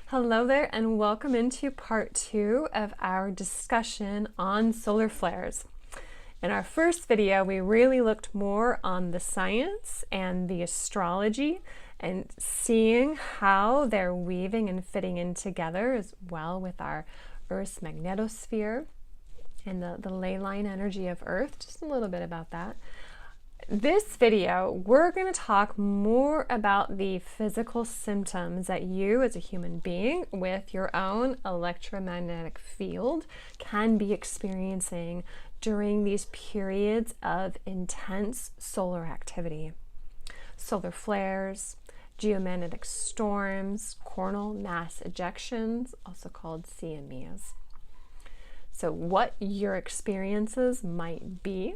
Hello there, and welcome into part 2 of our discussion on solar flares. In our first video, we really looked more on the science and the astrology and seeing how they're weaving and fitting in together as well with our Earth's magnetosphere and the ley line energy of Earth. Just a little bit about that. This video, we're going to talk more about the physical symptoms that you as a human being with your own electromagnetic field can be experiencing during these periods of intense solar activity. Solar flares, geomagnetic storms, coronal mass ejections, also called CMEs. So what your experiences might be,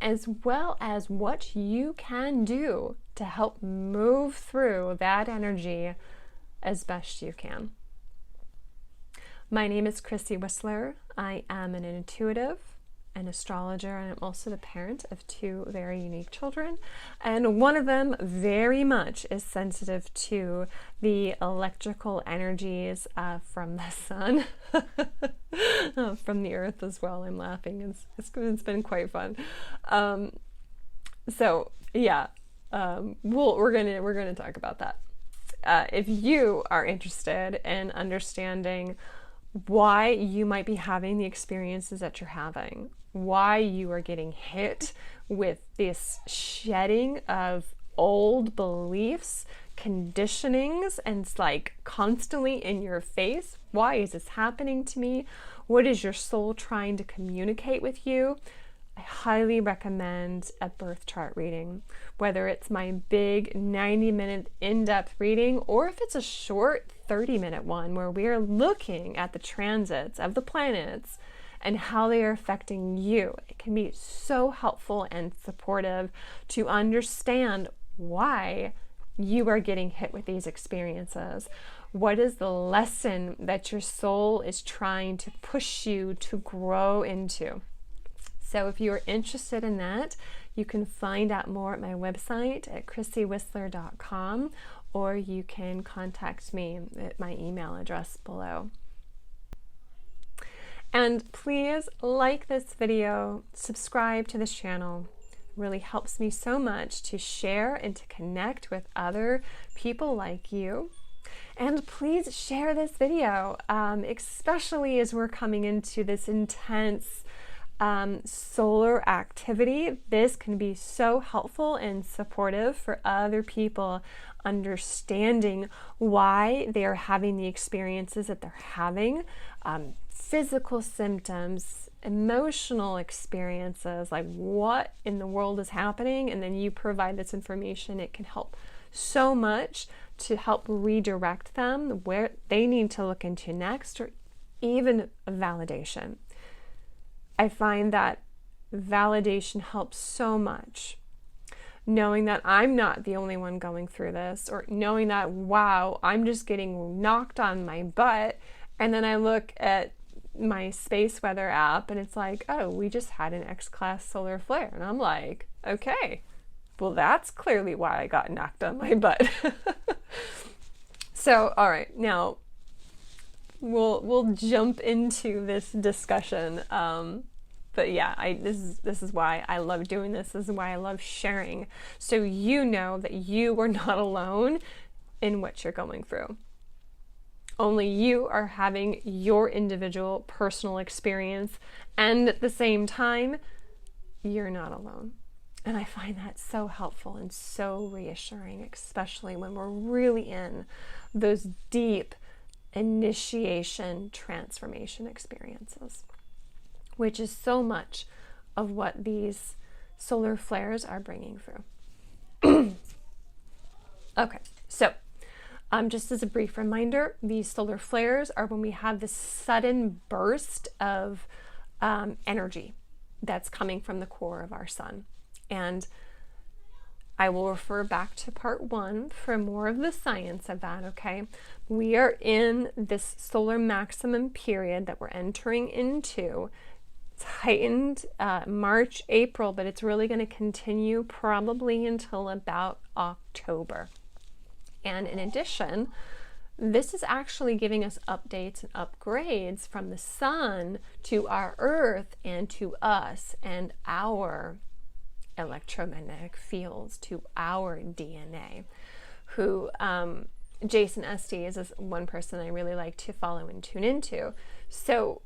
as well as what you can do to help move through that energy as best you can. My name is Chrissy Whistler. I am an intuitive, an astrologer, and I'm also the parent of 2 very unique children. And one of them very much is sensitive to the electrical energies from the sun, from the earth as well. I'm laughing. It's been quite fun. So yeah, we're gonna talk about that. If you are interested in understanding why you might be having the experiences that you're having, why you are getting hit with this shedding of old beliefs, conditionings, and it's like constantly in your face. Why is this happening to me? What is your soul trying to communicate with you? I highly recommend a birth chart reading, whether it's my big 90-minute in-depth reading or if it's a short 30-minute one where we are looking at the transits of the planets and how they are affecting you. It can be so helpful and supportive to understand why you are getting hit with these experiences. What is the lesson that your soul is trying to push you to grow into? So if you are interested in that, you can find out more at my website at chrissywhistler.com, or you can contact me at my email address below. And please like this video, subscribe to this channel. It really helps me so much to share and to connect with other people like you. And please share this video, especially as we're coming into this intense solar activity. This can be so helpful and supportive for other people understanding why they are having the experiences that they're having, physical symptoms, emotional experiences, like what in the world is happening, and then you provide this information. It can help so much to help redirect them where they need to look into next, or even validation. I find that validation helps so much. Knowing that I'm not the only one going through this, or knowing that, wow, I'm just getting knocked on my butt, and then I look at my space weather app and it's like, oh, we just had an X-class solar flare. And I'm like, okay, well, that's clearly why I got knocked on my butt. So, all right, now we'll jump into this discussion. But yeah, this is why I love doing this. This is why I love sharing. So you know that you are not alone in what you're going through. Only you are having your individual personal experience, and at the same time, you're not alone. And I find that so helpful and so reassuring, especially when we're really in those deep initiation transformation experiences, which is so much of what these solar flares are bringing through. Okay, so just as a brief reminder, these solar flares are when we have this sudden burst of energy that's coming from the core of our sun. And I will refer back to part 1 for more of the science of that, okay? We are in this solar maximum period that we're entering into. It's heightened March, April, but it's really going to continue probably until about October. And in addition, This is actually giving us updates and upgrades from the sun to our earth and to us and our electromagnetic fields, to our DNA. Who Jason Estes is one person I really like to follow and tune into. So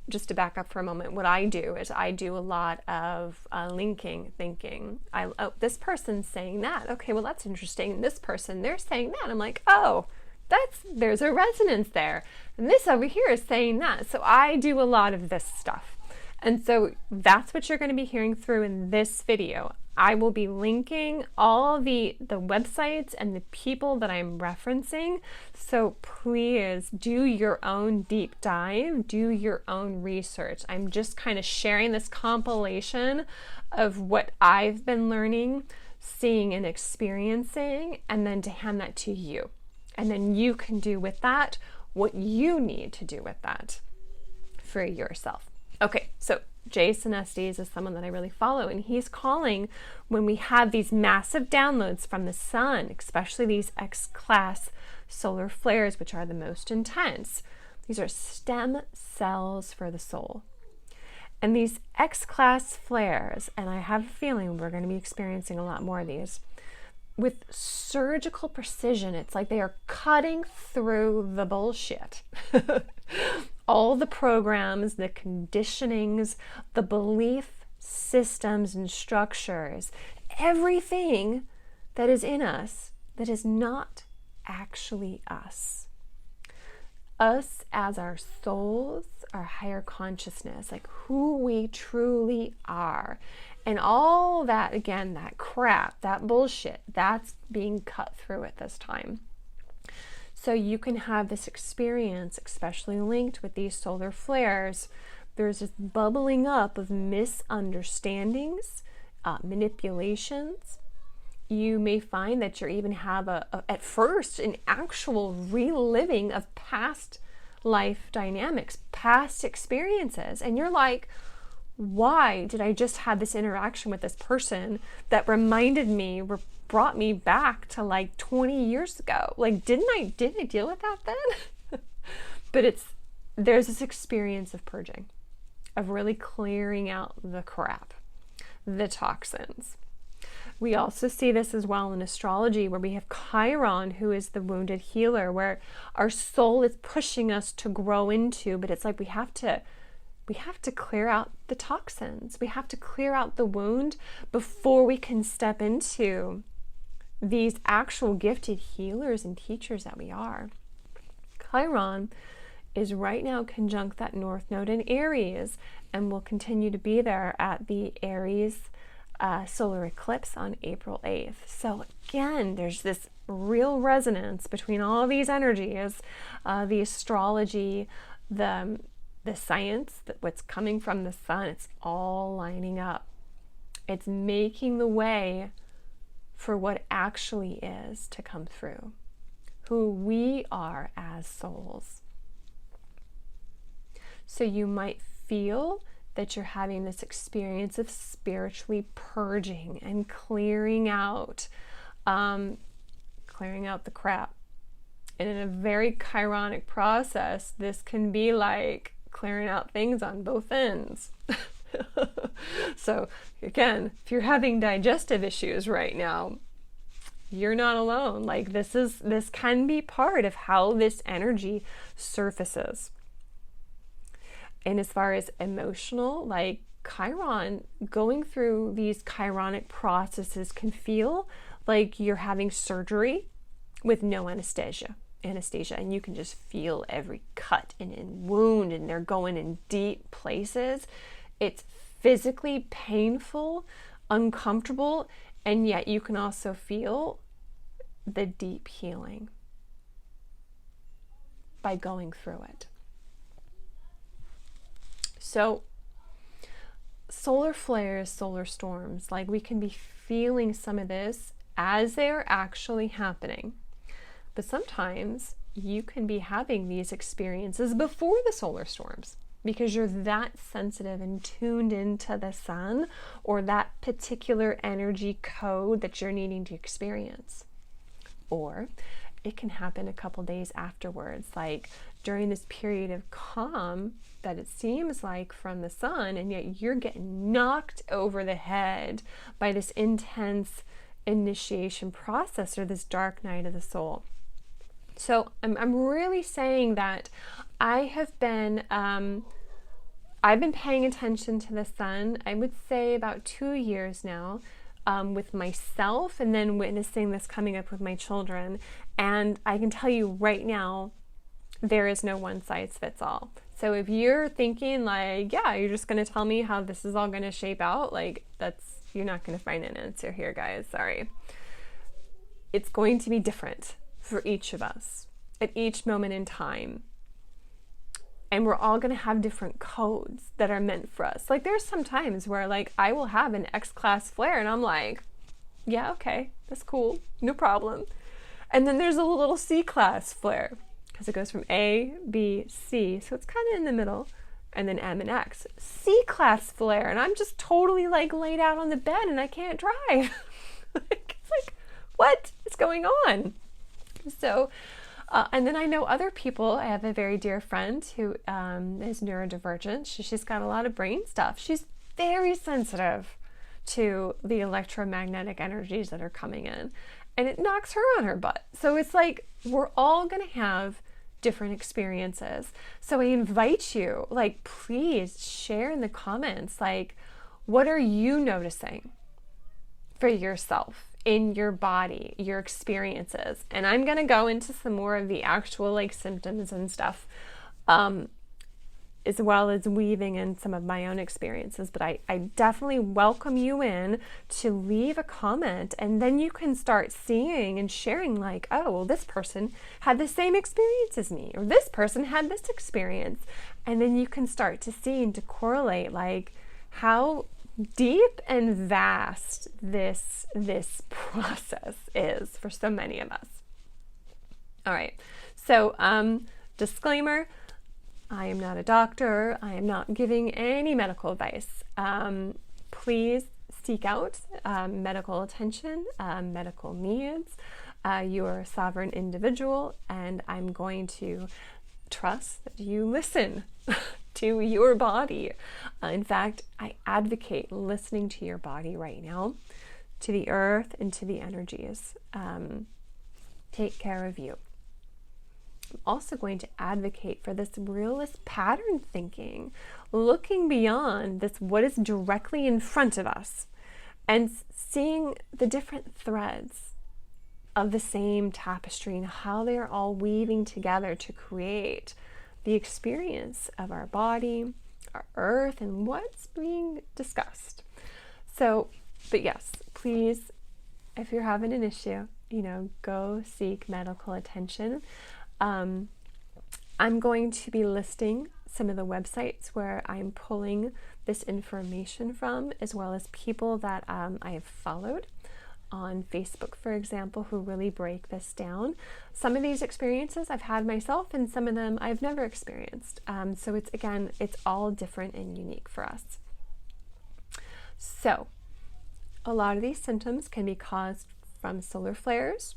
just to back up for a moment, what I do is I do a lot of linking, thinking. Oh, this person's saying that. Okay, well, that's interesting. This person, they're saying that. I'm like, oh, there's a resonance there. And this over here is saying that. So I do a lot of this stuff. And so that's what you're going to be hearing through in this video. I will be linking all the websites and the people that I'm referencing. So please do your own deep dive, do your own research. I'm just kind of sharing this compilation of what I've been learning, seeing, and experiencing, and then to hand that to you. And then you can do with that what you need to do with that for yourself. Okay, so Jason Estes is someone that I really follow, and he's calling when we have these massive downloads from the sun, especially these X-class solar flares, which are the most intense. These are stem cells for the soul. And these X-class flares, and I have a feeling we're going to be experiencing a lot more of these, with surgical precision. It's like they are cutting through the bullshit. All the programs, the conditionings, the belief systems and structures, everything that is in us that is not actually us. Us as our souls, our higher consciousness, like who we truly are. And all that, again, that crap, that bullshit, that's being cut through at this time. So you can have this experience, especially linked with these solar flares. There's this bubbling up of misunderstandings, manipulations. You may find that you even have at first an actual reliving of past life dynamics, past experiences. And you're like, why did I just have this interaction with this person that reminded me, brought me back to like 20 years ago? Like, didn't I deal with that then? But there's this experience of purging, of really clearing out the crap, the toxins. We also see this as well in astrology, where we have Chiron, who is the wounded healer, where our soul is pushing us to grow into, but it's like we have to clear out the toxins. We have to clear out the wound before we can step into these actual gifted healers and teachers that we are. Chiron is right now conjunct that North Node in Aries, and will continue to be there at the Aries solar eclipse on April 8th. So again, there's this real resonance between all these energies, the astrology, the science, what's coming from the sun. It's all lining up. It's making the way for what actually is to come through, who we are as souls. So you might feel that you're having this experience of spiritually purging and clearing out the crap. And in a very chironic process, this can be like clearing out things on both ends. So again, if you're having digestive issues right now, you're not alone. Like this can be part of how this energy surfaces. And as far as emotional, like Chiron, going through these chironic processes can feel like you're having surgery with no anesthesia, and you can just feel every cut and wound, and they're going in deep places. It's physically painful, uncomfortable, and yet you can also feel the deep healing by going through it. So solar flares, solar storms, like we can be feeling some of this as they're actually happening. But sometimes you can be having these experiences before the solar storms because you're that sensitive and tuned into the sun or that particular energy code that you're needing to experience. Or it can happen a couple days afterwards, like during this period of calm that it seems like from the sun, and yet you're getting knocked over the head by this intense initiation process, or this dark night of the soul. So I'm really saying that I've been paying attention to the sun, I would say about 2 years now, with myself, and then witnessing this coming up with my children. And I can tell you right now, there is no one size fits all. So if you're thinking like, yeah, you're just going to tell me how this is all going to shape out, like you're not going to find an answer here, guys. Sorry. It's going to be different for each of us at each moment in time. And we're all going to have different codes that are meant for us. Like there's some times where like I will have an X-class flare and I'm like, yeah, okay, that's cool, no problem. And then there's a little C-class flare because it goes from A, B, C. So it's kind of in the middle, and then M and X. C-class flare, and I'm just totally like laid out on the bed and I can't drive. It's like, what is going on? So, and then I know other people. I have a very dear friend who is neurodivergent. She's got a lot of brain stuff. She's very sensitive to the electromagnetic energies that are coming in, and it knocks her on her butt. So it's like we're all going to have different experiences. So I invite you, like, please share in the comments, like, what are you noticing for yourself in your body, your experiences? And I'm going to go into some more of the actual like symptoms and stuff, as well as weaving in some of my own experiences. But I definitely welcome you in to leave a comment, and then you can start seeing and sharing like, oh, well, this person had the same experience as me, or this person had this experience. And then you can start to see and to correlate like how deep and vast this process is for so many of us. All right, so disclaimer, I am not a doctor. I am not giving any medical advice. Please seek out medical attention, medical needs. You are a sovereign individual, and I'm going to trust that you listen to your body. In fact, I advocate listening to your body right now, to the earth and to the energies. Take care of you. I'm also going to advocate for this realist pattern thinking, looking beyond this, what is directly in front of us, and seeing the different threads of the same tapestry and how they are all weaving together to create the experience of our body, our earth, and what's being discussed. So, but yes, please, if you're having an issue, go seek medical attention. I'm going to be listing some of the websites where I'm pulling this information from, as well as people that I have followed on Facebook, for example, who really break this down. Some of these experiences I've had myself, and some of them I've never experienced. So it's all different and unique for us. So a lot of these symptoms can be caused from solar flares,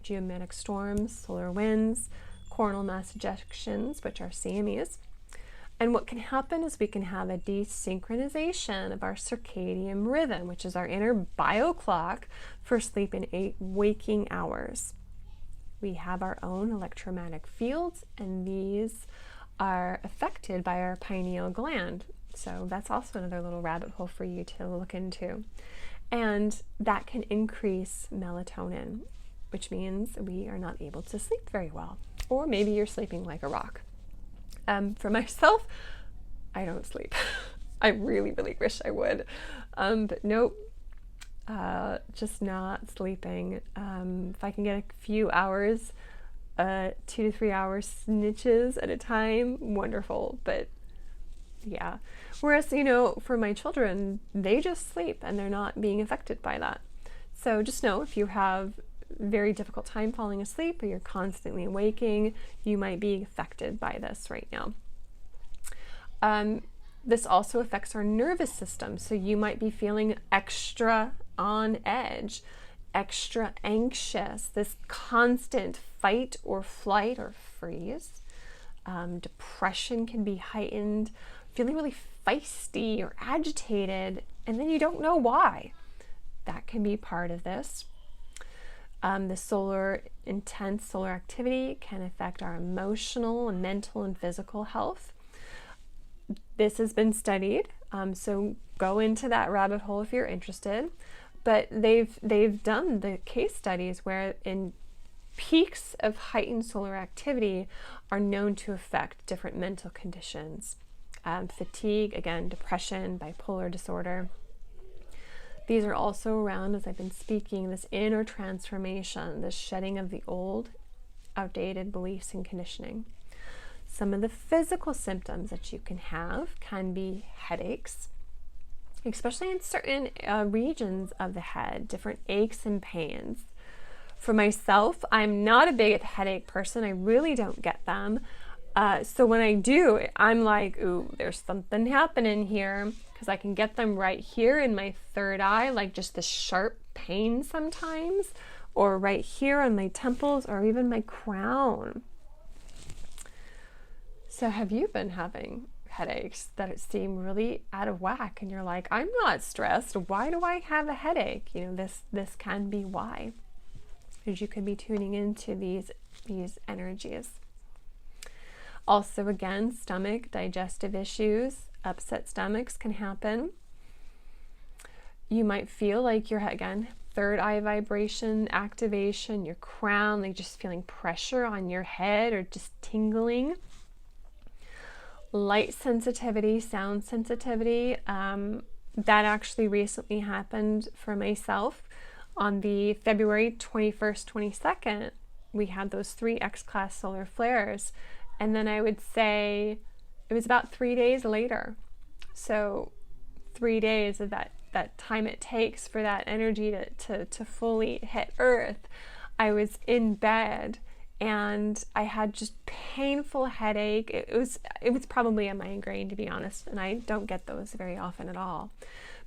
geomagnetic storms, solar winds, coronal mass ejections, which are CMEs. And what can happen is we can have a desynchronization of our circadian rhythm, which is our inner bio clock for sleep and waking hours. We have our own electromagnetic fields, and these are affected by our pineal gland. So that's also another little rabbit hole for you to look into. And that can increase melatonin, which means we are not able to sleep very well. Or maybe you're sleeping like a rock. For myself, I don't sleep. I really, really wish I would. But nope, just not sleeping. If I can get a few hours, 2 to 3 hours snitches at a time, wonderful. But yeah. Whereas, for my children, they just sleep and they're not being affected by that. So just know, if you have very difficult time falling asleep, or you're constantly waking, you might be affected by this right now. This also affects our nervous system, so you might be feeling extra on edge. extra anxious, this constant fight or flight or freeze. Depression can be heightened, feeling really feisty or agitated, and then you don't know why. That can be part of this. The intense solar activity can affect our emotional and mental and physical health. This has been studied, so go into that rabbit hole if you're interested. But they've done the case studies where in peaks of heightened solar activity are known to affect different mental conditions. Fatigue, again, depression, bipolar disorder. These are also around, as I've been speaking, this inner transformation, this shedding of the old, outdated beliefs and conditioning. Some of the physical symptoms that you can have can be headaches, especially in certain regions of the head, different aches and pains. For myself, I'm not a big headache person. I really don't get them. So when I do, I'm like, ooh, there's something happening here, because I can get them right here in my third eye, like just the sharp pain sometimes, or right here on my temples, or even my crown. So have you been having headaches that seem really out of whack, and you're like, I'm not stressed, why do I have a headache? You know, this can be why, because you could be tuning into these energies. Also, again, stomach, digestive issues, upset stomachs can happen. You might feel like you're, again, third eye vibration, activation, your crown, like just feeling pressure on your head or just tingling. Light sensitivity, sound sensitivity, that actually recently happened for myself. On the February 21st, 22nd, we had those 3 X-class solar flares. And then I would say it was about 3 days later. So 3 days of that time it takes for that energy to fully hit Earth. I was in bed and I had just painful headache. It was probably a migraine, to be honest, and I don't get those very often at all.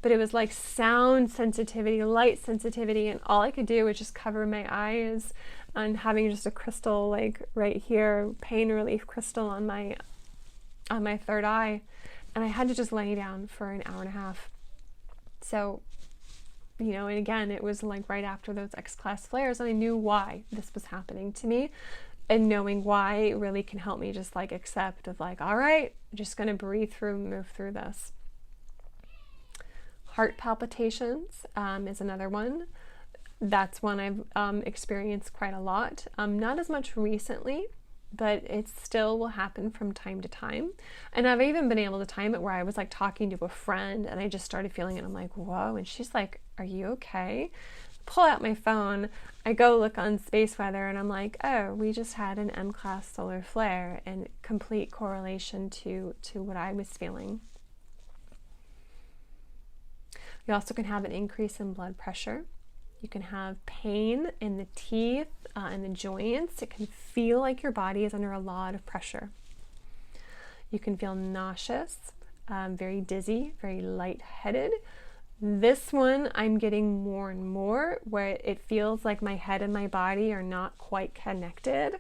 But it was like sound sensitivity, light sensitivity, and all I could do was just cover my eyes and having just a crystal like right here, pain relief crystal on my third eye, and I had to just lay down for an hour and a half. So, you know, and again, it was like right after those X-class flares, and I knew why this was happening to me, and knowing why really can help me just like accept of like, all right, I'm just gonna breathe through, move through this. Heart palpitations is another one. That's one I've experienced quite a lot. Not as much recently, but it still will happen from time to time. And I've even been able to time it where I was like talking to a friend and I just started feeling it. I'm like, whoa. And she's like, are you okay? Pull out my phone. I go look on space weather and I'm like, oh, we just had an M-class solar flare, and complete correlation to what I was feeling. You also can have an increase in blood pressure. You can have pain in the teeth and the joints. It can feel like your body is under a lot of pressure. You can feel nauseous, very dizzy, very lightheaded. This one I'm getting more and more, where it feels like my head and my body are not quite connected.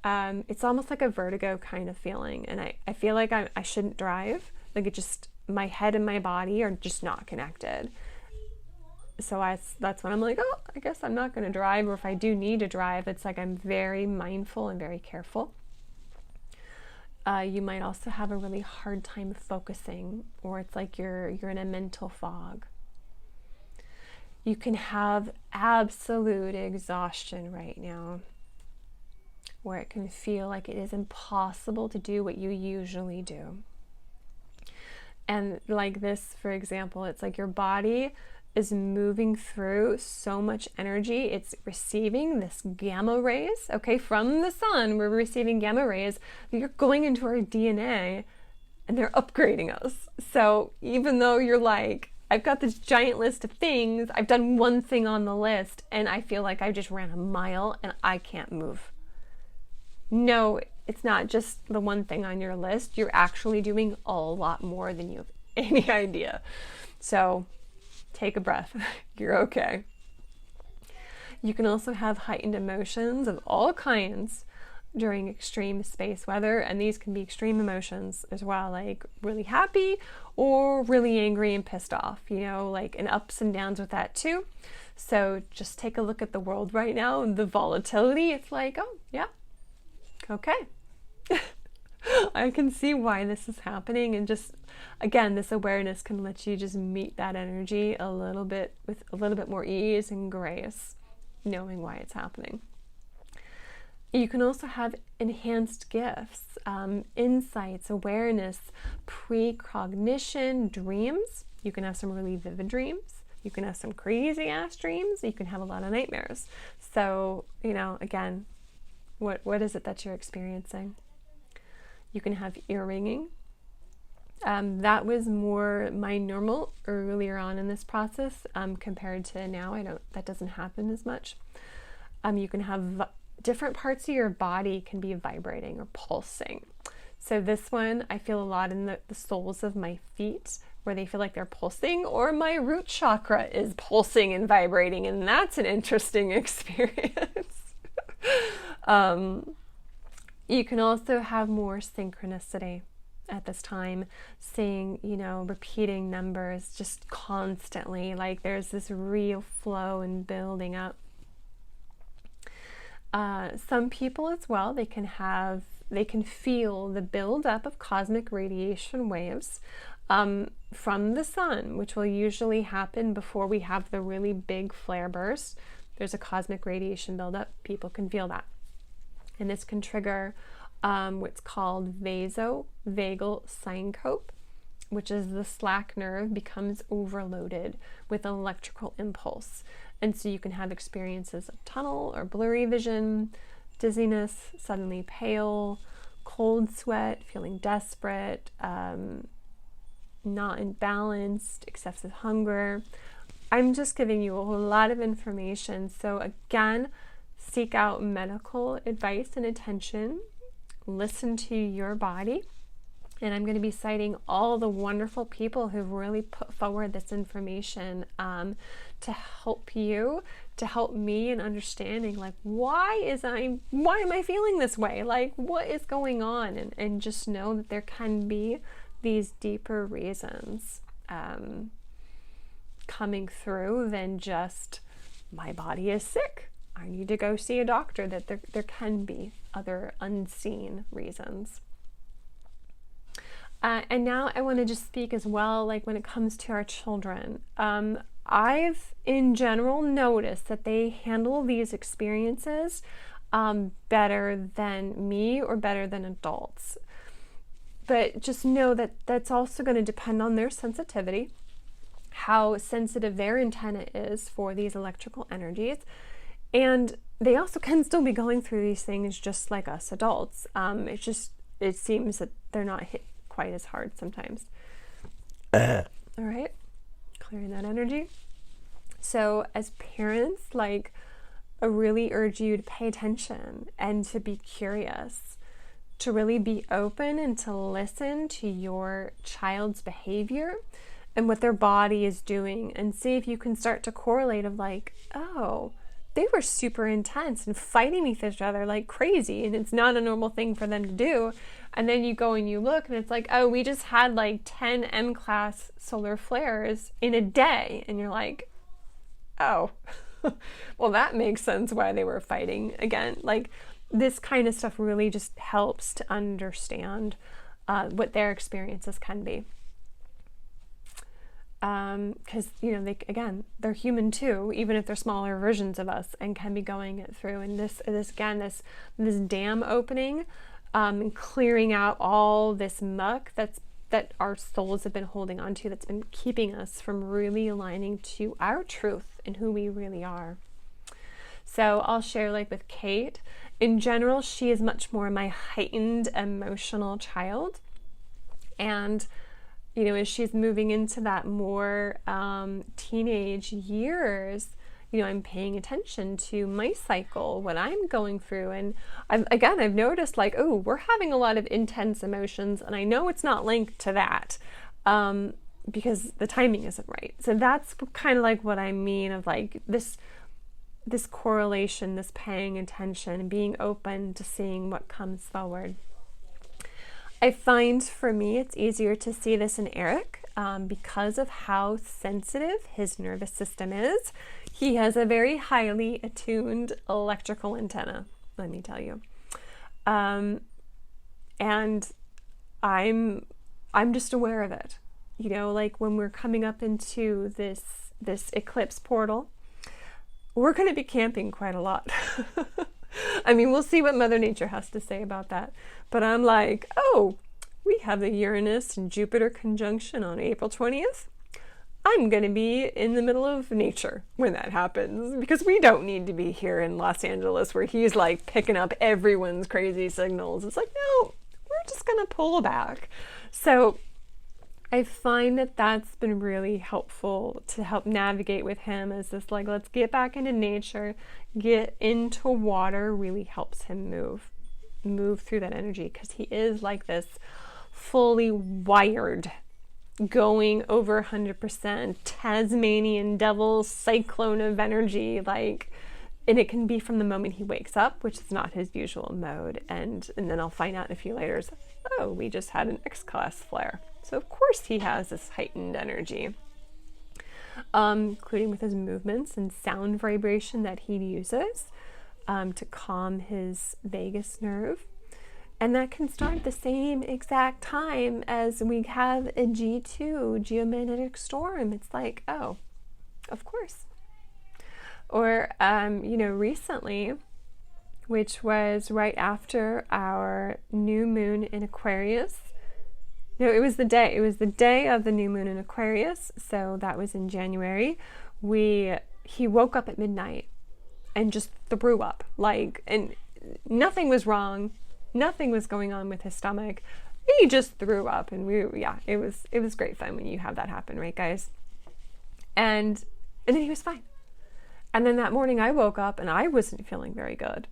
It's almost like a vertigo kind of feeling, and I feel like I shouldn't drive. Like it just, my head and my body are just not connected. So that's when I'm like, oh, I guess I'm not going to drive. Or if I do need to drive, it's like I'm very mindful and very careful. You might also have a really hard time focusing, or it's like you're in a mental fog. You can have absolute exhaustion right now, where it can feel like it is impossible to do what you usually do. And like this, for example, it's like your body is moving through so much energy. It's receiving this gamma rays, okay, from the sun. We're receiving gamma rays that are going into our DNA and they're upgrading us. So even though you're like, I've got this giant list of things, I've done one thing on the list and I feel like I just ran a mile and I can't move. No, it's not just the one thing on your list. You're actually doing a lot more than you have any idea. So take a breath. You're okay. You can also have heightened emotions of all kinds during extreme space weather, and these can be extreme emotions as well, like really happy or really angry and pissed off, you know, like, and ups and downs with that too. So just take a look at the world right now and the volatility. It's like, oh yeah, okay. I can see why this is happening, and just, again, this awareness can let you just meet that energy a little bit with a little bit more ease and grace, knowing why it's happening. You can also have enhanced gifts, insights, awareness, precognition, dreams. You can have some really vivid dreams. You can have some crazy ass dreams. You can have a lot of nightmares. So, you know, again, what is it that you're experiencing? You can have ear ringing. That was more my normal earlier on in this process compared to now. That doesn't happen as much. You can have different parts of your body can be vibrating or pulsing. So this one, I feel a lot in the soles of my feet where they feel like they're pulsing, or my root chakra is pulsing and vibrating, and that's an interesting experience. You can also have more synchronicity at this time, seeing, you know, repeating numbers just constantly, like there's this real flow and building up. Some people as well, they can feel the buildup of cosmic radiation waves from the sun, which will usually happen before we have the really big flare burst. There's a cosmic radiation buildup. People can feel that. And this can trigger what's called vasovagal syncope, which is the slack nerve becomes overloaded with an electrical impulse. And so you can have experiences of tunnel or blurry vision, dizziness, suddenly pale, cold sweat, feeling desperate, not imbalanced, excessive hunger. I'm just giving you a lot of information. So again, seek out medical advice and attention. Listen to your body. And I'm going to be citing all the wonderful people who've really put forward this information to help you, to help me in understanding, like, why am I feeling this way? Like, what is going on? And just know that there can be these deeper reasons coming through than just, my body is sick, I need to go see a doctor. That there can be other unseen reasons. And now I want to just speak as well, like when it comes to our children. I've, in general, noticed that they handle these experiences better than me or better than adults. But just know that that's also going to depend on their sensitivity, how sensitive their antenna is for these electrical energies. And they also can still be going through these things just like us adults. It seems that they're not hit quite as hard sometimes. All right, clearing that energy. So as parents, like, I really urge you to pay attention and to be curious, to really be open and to listen to your child's behavior and what their body is doing, and see if you can start to correlate of like, oh, they were super intense and fighting with each other like crazy, and it's not a normal thing for them to do. And then you go and you look and it's like, oh, we just had like 10 M-class solar flares in a day. And you're like, oh, well, that makes sense why they were fighting again. Like, this kind of stuff really just helps to understand what their experiences can be. Because, you know, they're human too, even if they're smaller versions of us, and can be going it through. And this dam opening, and clearing out all this muck that our souls have been holding on to, that's been keeping us from really aligning to our truth and who we really are. So I'll share, like with Kate, in general, she is much more my heightened emotional child. And you know, as she's moving into that more teenage years, you know, I'm paying attention to my cycle, what I'm going through. And I've noticed, like, oh, we're having a lot of intense emotions, and I know it's not linked to that because the timing isn't right. So that's kind of like what I mean of like this this correlation, this paying attention, being open to seeing what comes forward. I find for me it's easier to see this in Eric because of how sensitive his nervous system is. He has a very highly attuned electrical antenna, let me tell you. And I'm just aware of it. You know, like when we're coming up into this eclipse portal, we're going to be camping quite a lot. I mean, we'll see what Mother Nature has to say about that. But I'm like, oh, we have the Uranus and Jupiter conjunction on April 20th. I'm going to be in the middle of nature when that happens, because we don't need to be here in Los Angeles where he's like picking up everyone's crazy signals. It's like, no, we're just going to pull back. So I find that that's been really helpful to help navigate with him, as this like, let's get back into nature, get into water really helps him move through that energy, because he is like this fully wired, going over 100%, Tasmanian devil cyclone of energy, like, and it can be from the moment he wakes up, which is not his usual mode, and then I'll find out in a few later, oh, we just had an X-class flare. So of course he has this heightened energy, including with his movements and sound vibration that he uses to calm his vagus nerve. And that can start the same exact time as we have a G2, geomagnetic storm. It's like, oh, of course. Or, you know, recently, which was right after our new moon in Aquarius. No, it was the day of the new moon in Aquarius. So that was in January. He woke up at midnight and just threw up, like, and nothing was wrong. Nothing was going on with his stomach. He just threw up, and it was great fun when you have that happen, right, guys? And then he was fine. And then that morning I woke up and I wasn't feeling very good.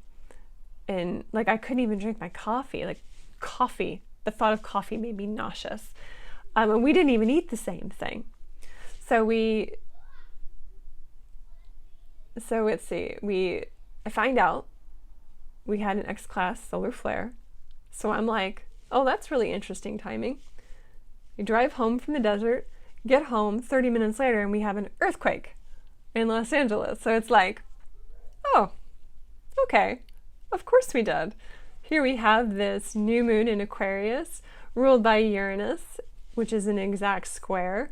And like I couldn't even drink my coffee. Like coffee, the thought of coffee made me nauseous. And we didn't even eat the same thing. So let's see, I find out we had an X-class solar flare. So I'm like, oh, that's really interesting timing. We drive home from the desert, get home 30 minutes later, and we have an earthquake in Los Angeles. So it's like, oh, okay, of course we did. Here we have this new moon in Aquarius, ruled by Uranus, which is an exact square,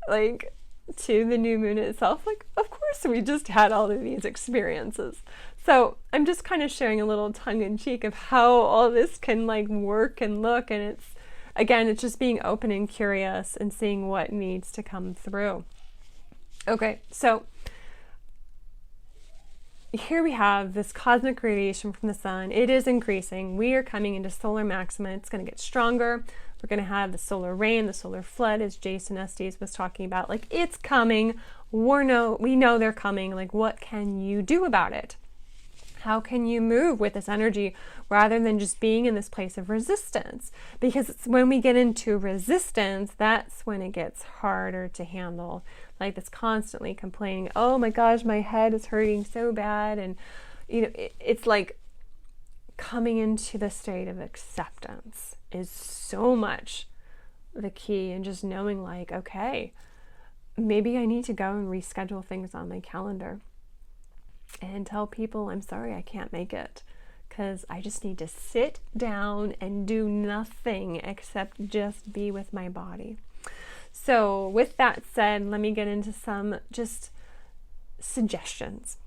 like, to the new moon itself. Like, of course we just had all of these experiences. So I'm just kind of sharing a little tongue-in-cheek of how all this can like work and look, and it's just being open and curious and seeing what needs to come through. Okay, so here we have this cosmic radiation from the sun. It is increasing. We are coming into solar maxima. It's going to get stronger. We're going to have the solar rain, the solar flood, as Jason Estes was talking about. Like, it's coming. We know they're coming. Like, what can you do about it? How can you move with this energy rather than just being in this place of resistance? Because it's when we get into resistance, that's when it gets harder to handle. Like this constantly complaining, oh my gosh, my head is hurting so bad. And, you know, it's like coming into the state of acceptance is so much the key, and just knowing like, okay, maybe I need to go and reschedule things on my calendar and tell people, I'm sorry, I can't make it, because I just need to sit down and do nothing except just be with my body. So with that said, let me get into some just suggestions.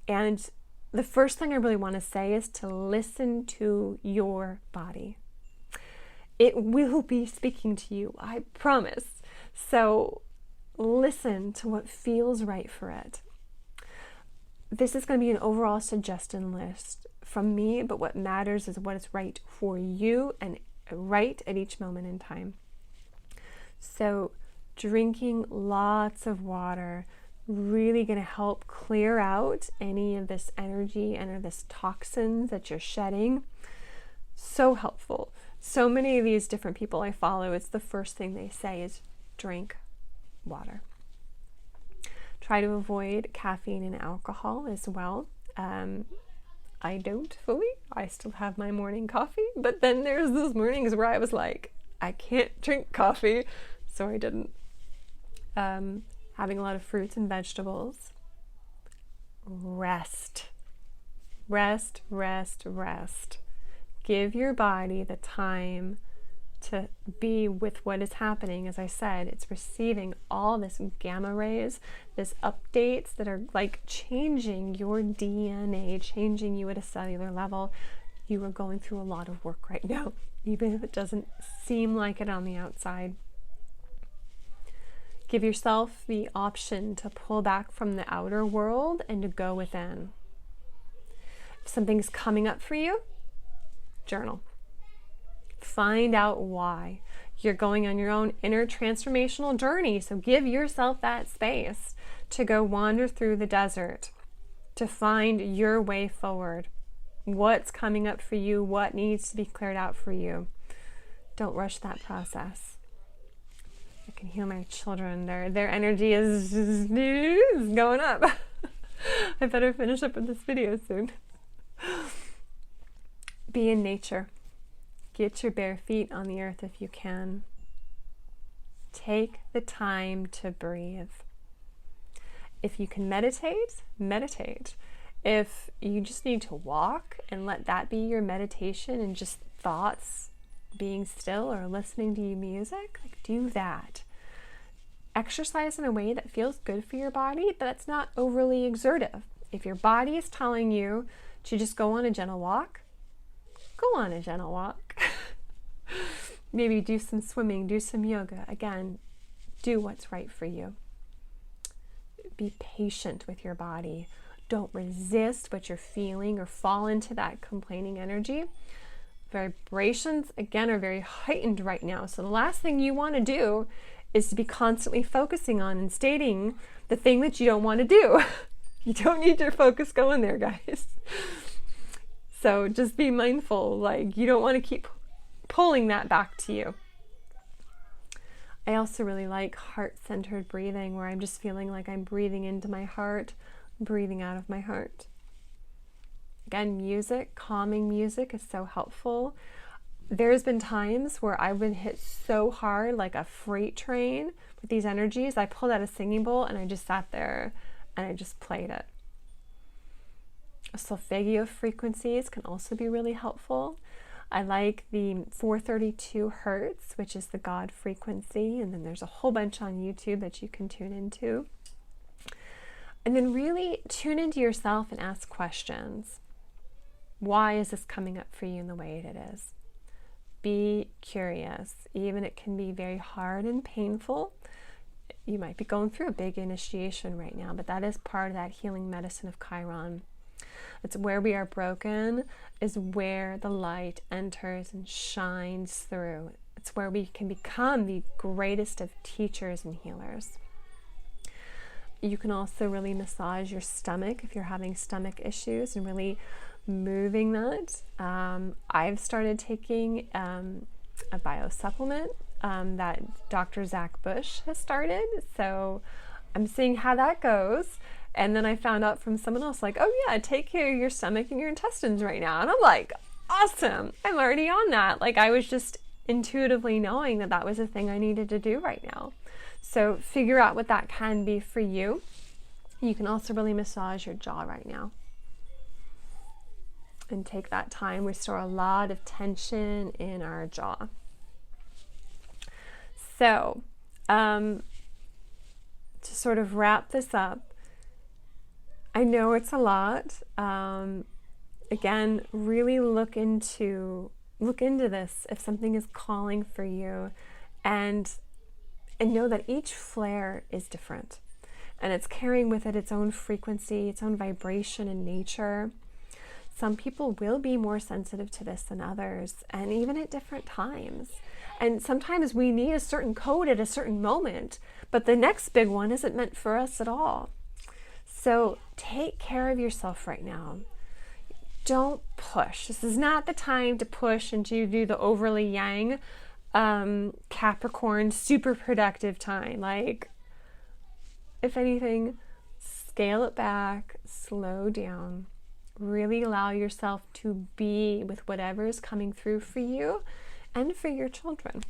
And the first thing I really want to say is to listen to your body. It will be speaking to you, I promise. So listen to what feels right for it. This is going to be an overall suggestion list from me, but what matters is what is right for you and right at each moment in time. So drinking lots of water, really going to help clear out any of this energy and this toxins that you're shedding. So helpful. So many of these different people I follow, it's the first thing they say is drink water. try to avoid caffeine and alcohol as well. I don't fully. I still have my morning coffee, but then there's those mornings where I was like, I can't drink coffee, so I didn't. Having a lot of fruits and vegetables. Rest. Rest, rest, rest. Give your body the time to be with what is happening. As I said, it's receiving all this gamma rays, this updates that are like changing your DNA, changing you at a cellular level. You are going through a lot of work right now, even if it doesn't seem like it on the outside. Give yourself the option to pull back from the outer world and to go within. If something's coming up for you, journal. Find out why. You're going on your own inner transformational journey, so give yourself that space to go wander through the desert, to find your way forward. What's coming up for you? What needs to be cleared out for you? Don't rush that process. I can hear my children. Their energy is going up. I better finish up with this video soon. Be in nature. Get your bare feet on the earth if you can. Take the time to breathe. If you can meditate, meditate. If you just need to walk and let that be your meditation and just thoughts being still or listening to music, like do that. Exercise in a way that feels good for your body, but that's not overly exertive. If your body is telling you to just go on a gentle walk, go on a gentle walk. Maybe do some swimming, do some yoga. Again, do what's right for you. Be patient with your body. Don't resist what you're feeling or fall into that complaining energy. Vibrations, again, are very heightened right now. So the last thing you want to do is to be constantly focusing on and stating the thing that you don't want to do. You don't need your focus going there, guys. So just be mindful, like you don't want to keep pulling that back to you. I also really like heart-centered breathing, where I'm just feeling like I'm breathing into my heart, breathing out of my heart. Again, music, calming music is so helpful. There's been times where I've been hit so hard, like a freight train with these energies. I pulled out a singing bowl and I just sat there and I just played it. Solfeggio frequencies can also be really helpful. I like the 432 hertz, which is the God frequency, and then there's a whole bunch on YouTube that you can tune into. And then really tune into yourself and ask questions. Why is this coming up for you in the way it is? Be curious. Even it can be very hard and painful. You might be going through a big initiation right now, but that is part of that healing medicine of Chiron. It's where we are broken, is where the light enters and shines through. It's where we can become the greatest of teachers and healers. You can also really massage your stomach if you're having stomach issues and really moving that. I've started taking a biosupplement that Dr. Zach Bush has started. So I'm seeing how that goes. And then I found out from someone else, like, oh yeah, take care of your stomach and your intestines right now. And I'm like, awesome, I'm already on that. Like I was just intuitively knowing that that was a thing I needed to do right now. So figure out what that can be for you. You can also really massage your jaw right now. And take that time. We store a lot of tension in our jaw. So, to sort of wrap this up, I know it's a lot. Again, really look into this if something is calling for you, and know that each flare is different, and it's carrying with it its own frequency, its own vibration and nature. Some people will be more sensitive to this than others, and even at different times. And sometimes we need a certain code at a certain moment, but the next big one isn't meant for us at all. So take care of yourself right now. Don't push. This is not the time to push and to do the overly yang Capricorn super productive time. Like, if anything, scale it back, slow down, really allow yourself to be with whatever is coming through for you and for your children.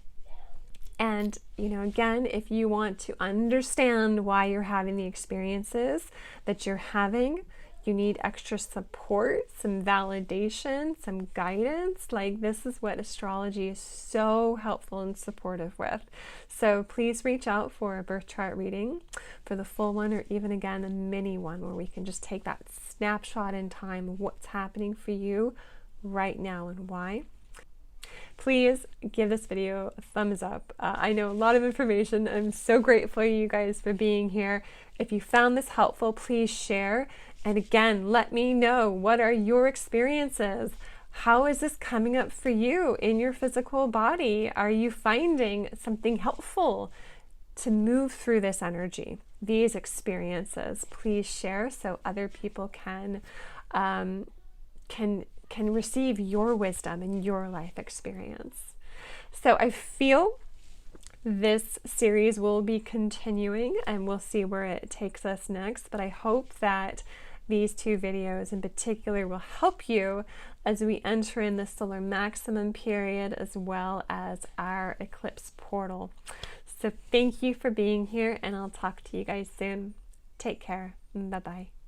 And, again, if you want to understand why you're having the experiences that you're having, you need extra support, some validation, some guidance. Like, this is what astrology is so helpful and supportive with. So please reach out for a birth chart reading, for the full one, or even, again, a mini one where we can just take that snapshot in time of what's happening for you right now and why. Please give this video a thumbs up. I know a lot of information. I'm so grateful you guys for being here. If you found this helpful, please share. And again, let me know, what are your experiences? How is this coming up for you in your physical body? Are you finding something helpful to move through this energy, these experiences? Please share so other people can receive your wisdom and your life experience. So I feel this series will be continuing and we'll see where it takes us next, but I hope that these two videos in particular will help you as we enter in the solar maximum period as well as our eclipse portal. So thank you for being here, and I'll talk to you guys soon. Take care. Bye-bye.